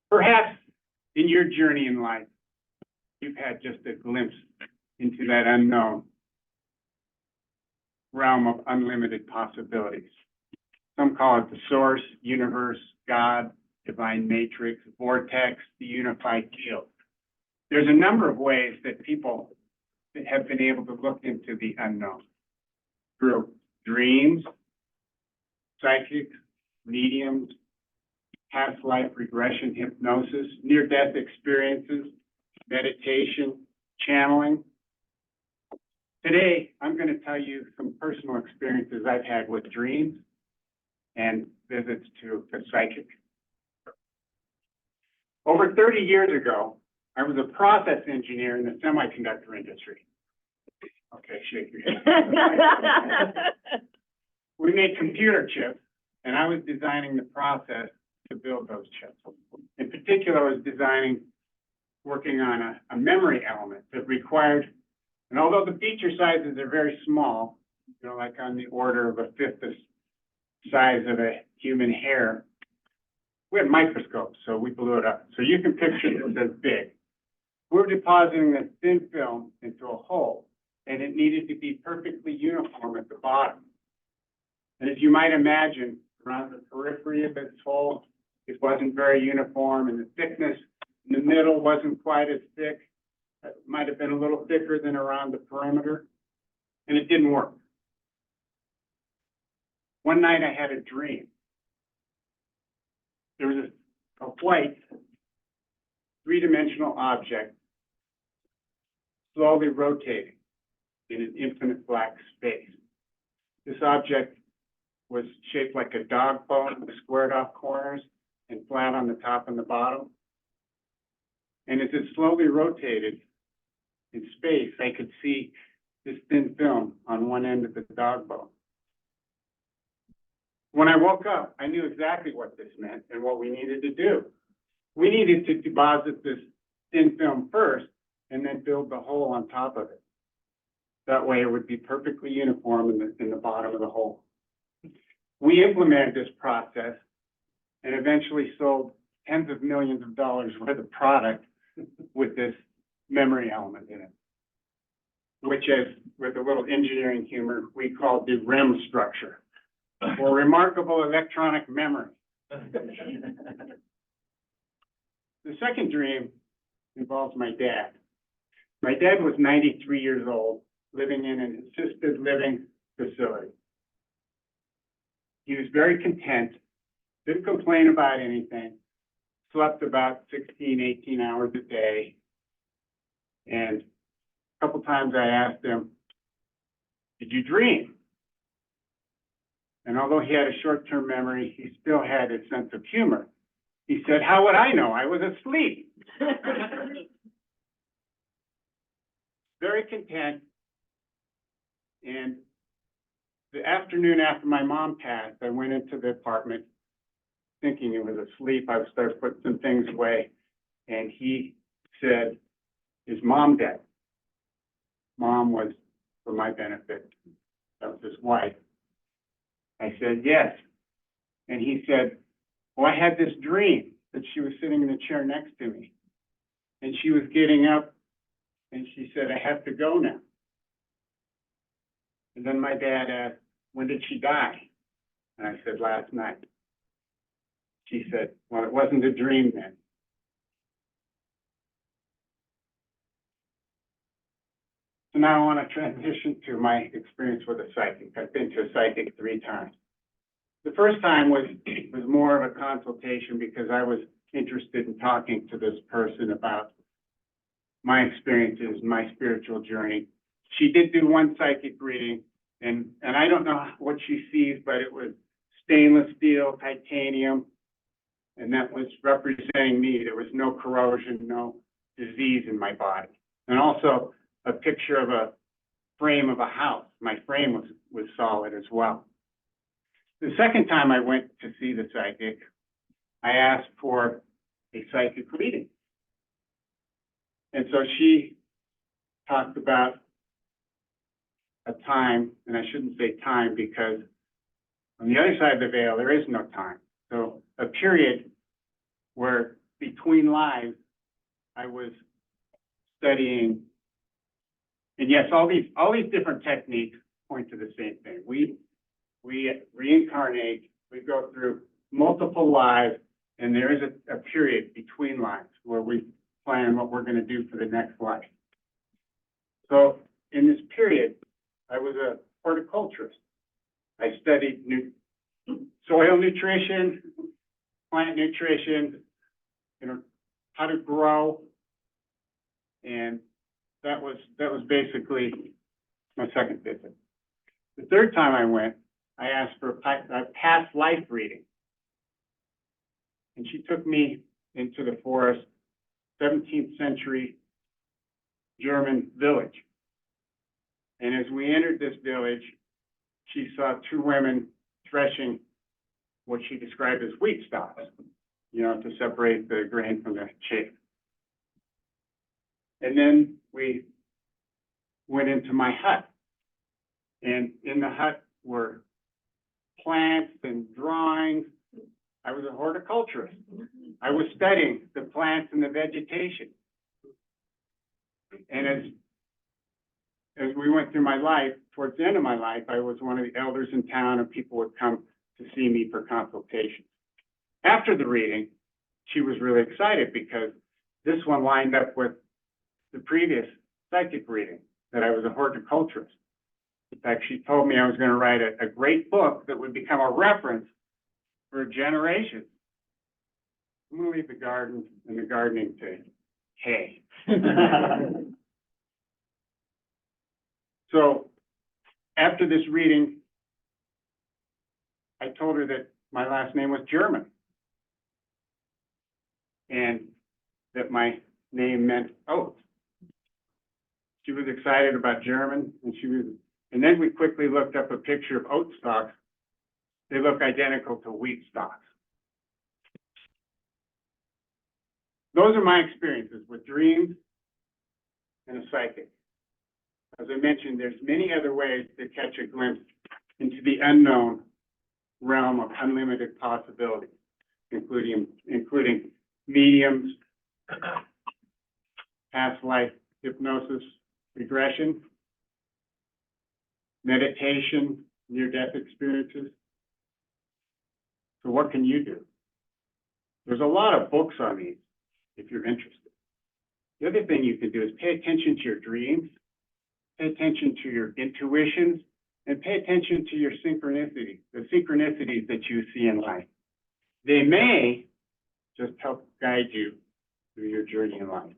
Perhaps in your journey in life, you've had just a glimpse into that unknown realm of unlimited possibilities. Some call it the source, universe, God, divine matrix, vortex, the unified field. There's a number of ways that people have been able to look into the unknown through dreams, psychics, mediums, past life regression, hypnosis, near-death experiences, meditation, channeling. Today, I'm going to tell you some personal experiences I've had with dreams and visits to a psychic. Over 30 years ago, I was a process engineer in the semiconductor industry. Okay, shake your head. We made computer chips, and I was designing the process to build those chips. In particular, I was working on a memory element that required, and although the feature sizes are very small, like on the order of a fifth the size of a human hair, we had microscopes, so we blew it up. So you can picture this as big. We're depositing this thin film into a hole, and it needed to be perfectly uniform at the bottom. And as you might imagine, around the periphery of this hole, it wasn't very uniform, and the thickness in the middle wasn't quite as thick. It might have been a little thicker than around the perimeter, and it didn't work. One night I had a dream. There was a white, three-dimensional object slowly rotating in an infinite black space. This object was shaped like a dog bone with squared off corners and flat on the top and the bottom. And as it slowly rotated in space, I could see this thin film on one end of the dog bone. When I woke up, I knew exactly what this meant and what we needed to do. We needed to deposit this thin film first and then build the hole on top of it. That way it would be perfectly uniform in the bottom of the hole. We implemented this process and eventually sold tens of millions of dollars worth of product with this memory element in it, which is, with a little engineering humor, we call the REM structure, or remarkable electronic memory. The second dream involves my dad. My dad was 93 years old, living in an assisted living facility. He was very content, didn't complain about anything, slept about 16, 18 hours a day. And a couple times I asked him, "Did you dream?" And although he had a short-term memory, he still had a sense of humor. He said, "How would I know? I was asleep." Very content. And the afternoon after my mom passed, I went into the apartment thinking it was asleep. I started putting some things away. And he said, "Is Mom dead?" Mom was, for my benefit, that was his wife. I said, "Yes." And he said, "Well, I had this dream that she was sitting in the chair next to me. And she was getting up and she said, 'I have to go now.'" And then my dad asked, "When did she die?" And I said, "Last night." She said, "Well, it wasn't a dream then." So now I want to transition to my experience with a psychic. I've been to a psychic 3 times. The first time was more of a consultation because I was interested in talking to this person about my experiences, my spiritual journey. She did do one psychic reading, and I don't know what she sees, but it was stainless steel, titanium, and that was representing me. There was no corrosion, no disease in my body. And also a picture of a frame of a house. My frame was solid as well. The second time I went to see the psychic, I asked for a psychic reading. And so she talked about a time, and I shouldn't say time because on the other side of the veil, there is no time. So a period where between lives, I was studying, and yes, all these different techniques point to the same thing. We reincarnate, we go through multiple lives, and there is a period between lives where we plan what we're going to do for the next life. So in this period, I was a horticulturist. I studied soil nutrition, plant nutrition, how to grow, and that was basically my second visit. The third time I went, I asked for a past life reading, and she took me into the forest, 17th century German village. And as we entered this village, she saw two women threshing what she described as wheat stalks, to separate the grain from the chaff. And then we went into my hut. And in the hut were plants and drawings. I was a horticulturist. I was studying the plants and the vegetation. And as we went through my life, towards the end of my life, I was one of the elders in town, and people would come to see me for consultations. After the reading, she was really excited because this one lined up with the previous psychic reading, that I was a horticulturist. In fact, she told me I was going to write a great book that would become a reference for generations. I'm going to leave the garden and the gardening to hay. So after this reading, I told her that my last name was German and that my name meant oats. She was excited about German, and then we quickly looked up a picture of oat stalks. They look identical to wheat stalks. Those are my experiences with dreams and a psychic. As I mentioned, there's many other ways to catch a glimpse into the unknown realm of unlimited possibilities, including mediums, past life hypnosis, regression, meditation, near-death experiences. So what can you do? There's a lot of books on these if you're interested. The other thing you can do is pay attention to your dreams, pay attention to your intuitions, and pay attention to your synchronicities, the synchronicities that you see in life. They may just help guide you through your journey in life.